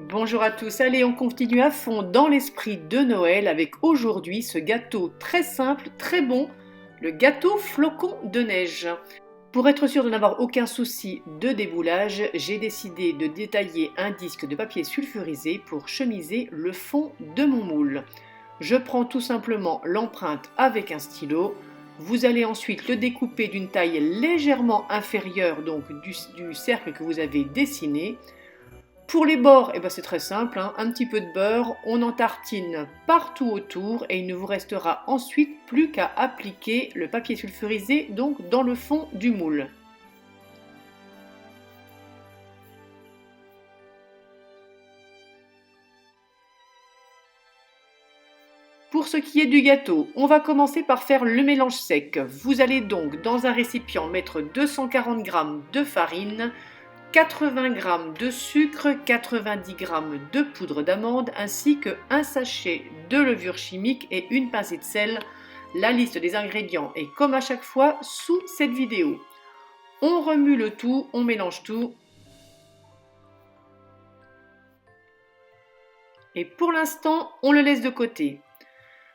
Bonjour à tous, allez on continue à fond dans l'esprit de Noël avec aujourd'hui ce gâteau très simple, très bon, le gâteau flocon de neige. Pour être sûr de n'avoir aucun souci de déboulage, j'ai décidé de détailler un disque de papier sulfurisé pour chemiser le fond de mon moule. Je prends tout simplement l'empreinte avec un stylo. Vous allez ensuite le découper d'une taille légèrement inférieure donc du cercle que vous avez dessiné. Pour les bords, c'est très simple, hein, un petit peu de beurre, on en tartine partout autour et il ne vous restera ensuite plus qu'à appliquer le papier sulfurisé donc dans le fond du moule. Pour ce qui est du gâteau, on va commencer par faire le mélange sec. Vous allez donc dans un récipient mettre 240 g de farine, 80 g de sucre, 90 g de poudre d'amande ainsi que un sachet de levure chimique et une pincée de sel. La liste des ingrédients est comme à chaque fois sous cette vidéo. On remue le tout, on mélange tout. Et pour l'instant, on le laisse de côté.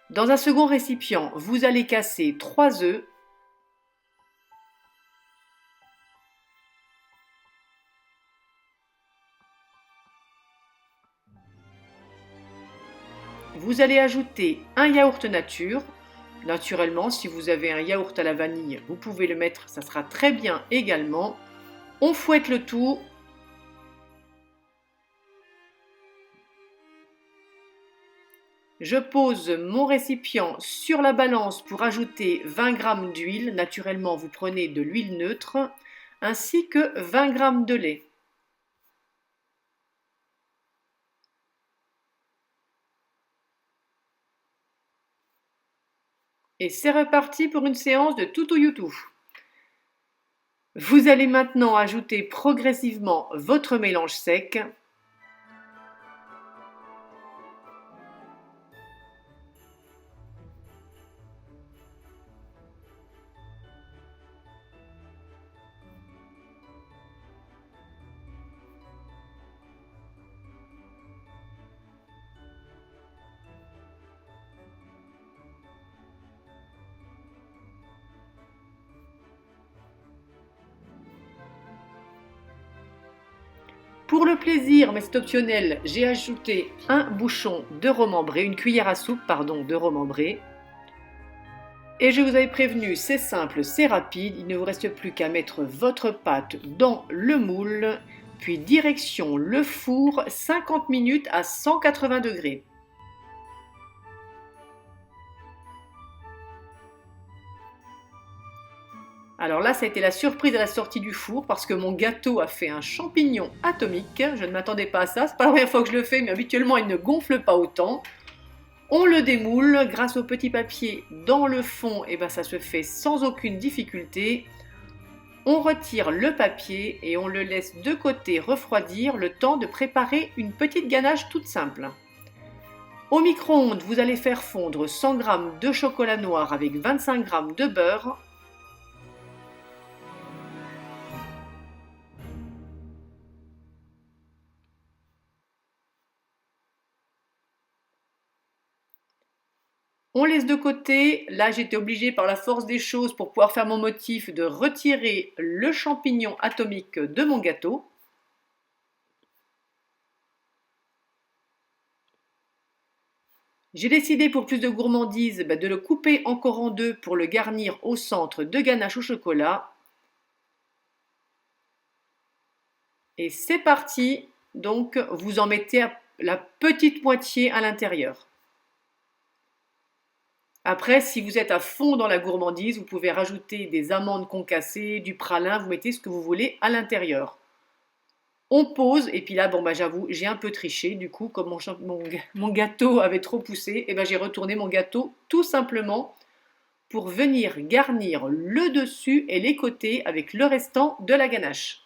Dans un second récipient, vous allez casser 3 œufs. Vous allez ajouter un yaourt nature. Naturellement, si vous avez un yaourt à la vanille, vous pouvez le mettre, ça sera très bien également. On fouette le tout. Je pose mon récipient sur la balance pour ajouter 20 g d'huile. Naturellement, vous prenez de l'huile neutre ainsi que 20 g de lait. Et c'est reparti pour une séance de tout ou youtou. Vous allez maintenant ajouter progressivement votre mélange sec. Pour le plaisir, mais c'est optionnel, j'ai ajouté un bouchon de rhum ambré, une cuillère à soupe de rhum ambré. Et je vous avais prévenu, c'est simple, c'est rapide, il ne vous reste plus qu'à mettre votre pâte dans le moule, puis direction le four, 50 minutes à 180 degrés. Alors là, ça a été la surprise à la sortie du four parce que mon gâteau a fait un champignon atomique. Je ne m'attendais pas à ça. C'est pas la première fois que je le fais, mais habituellement, il ne gonfle pas autant. On le démoule grâce au petit papier dans le fond. Ça se fait sans aucune difficulté. On retire le papier et on le laisse de côté refroidir le temps de préparer une petite ganache toute simple. Au micro-ondes, vous allez faire fondre 100 g de chocolat noir avec 25 g de beurre. On laisse de côté. Là, j'étais obligée par la force des choses pour pouvoir faire mon motif de retirer le champignon atomique de mon gâteau. J'ai décidé pour plus de gourmandise de le couper encore en deux pour le garnir au centre de ganache au chocolat. Et c'est parti. Donc, vous en mettez la petite moitié à l'intérieur. Après, si vous êtes à fond dans la gourmandise, vous pouvez rajouter des amandes concassées, du pralin, vous mettez ce que vous voulez à l'intérieur. On pose, et puis là, j'avoue, j'ai un peu triché. Du coup, comme mon gâteau avait trop poussé, j'ai retourné mon gâteau tout simplement pour venir garnir le dessus et les côtés avec le restant de la ganache.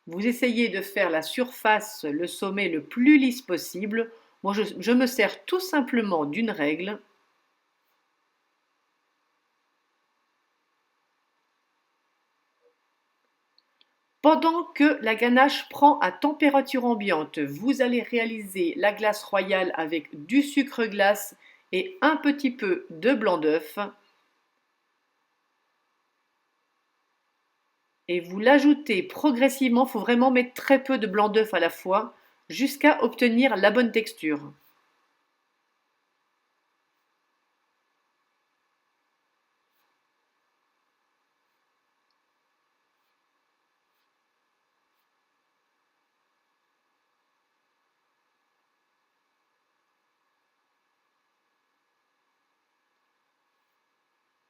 Vous essayez de faire la surface, le sommet le plus lisse possible. Moi, je me sers tout simplement d'une règle. Pendant que la ganache prend à température ambiante, vous allez réaliser la glace royale avec du sucre glace et un petit peu de blanc d'œuf. Et vous l'ajoutez progressivement, il faut vraiment mettre très peu de blanc d'œuf à la fois, jusqu'à obtenir la bonne texture.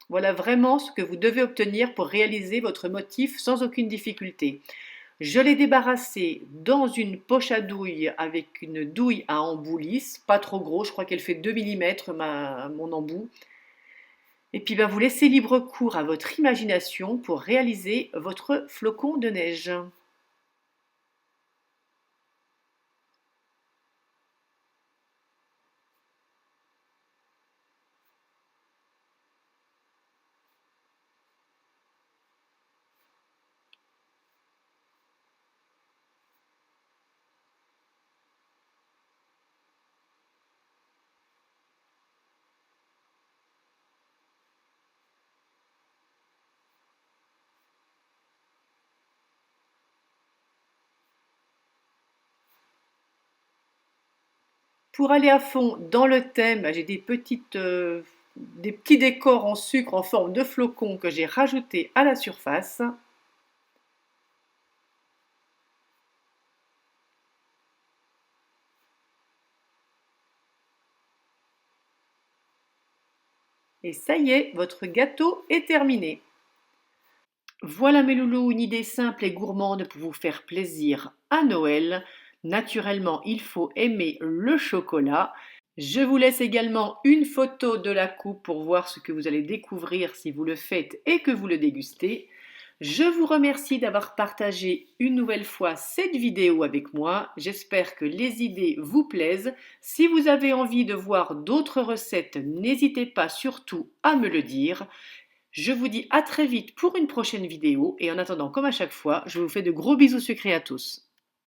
Voilà vraiment ce que vous devez obtenir pour réaliser votre motif sans aucune difficulté. Je l'ai débarrassé dans une poche à douille avec une douille à embout lisse, pas trop gros, je crois qu'elle fait 2 mm mon embout. Et puis ben, vous laissez libre cours à votre imagination pour réaliser votre flocon de neige. Pour aller à fond dans le thème, j'ai des petits décors en sucre en forme de flocons que j'ai rajoutés à la surface. Et ça y est, votre gâteau est terminé. Voilà mes loulous, une idée simple et gourmande pour vous faire plaisir à Noël. Naturellement, il faut aimer le chocolat. Je vous laisse également une photo de la coupe pour voir ce que vous allez découvrir si vous le faites et que vous le dégustez. Je vous remercie d'avoir partagé une nouvelle fois cette vidéo avec moi. J'espère que les idées vous plaisent. Si vous avez envie de voir d'autres recettes, n'hésitez pas surtout à me le dire. Je vous dis à très vite pour une prochaine vidéo et en attendant, comme à chaque fois, je vous fais de gros bisous sucrés à tous.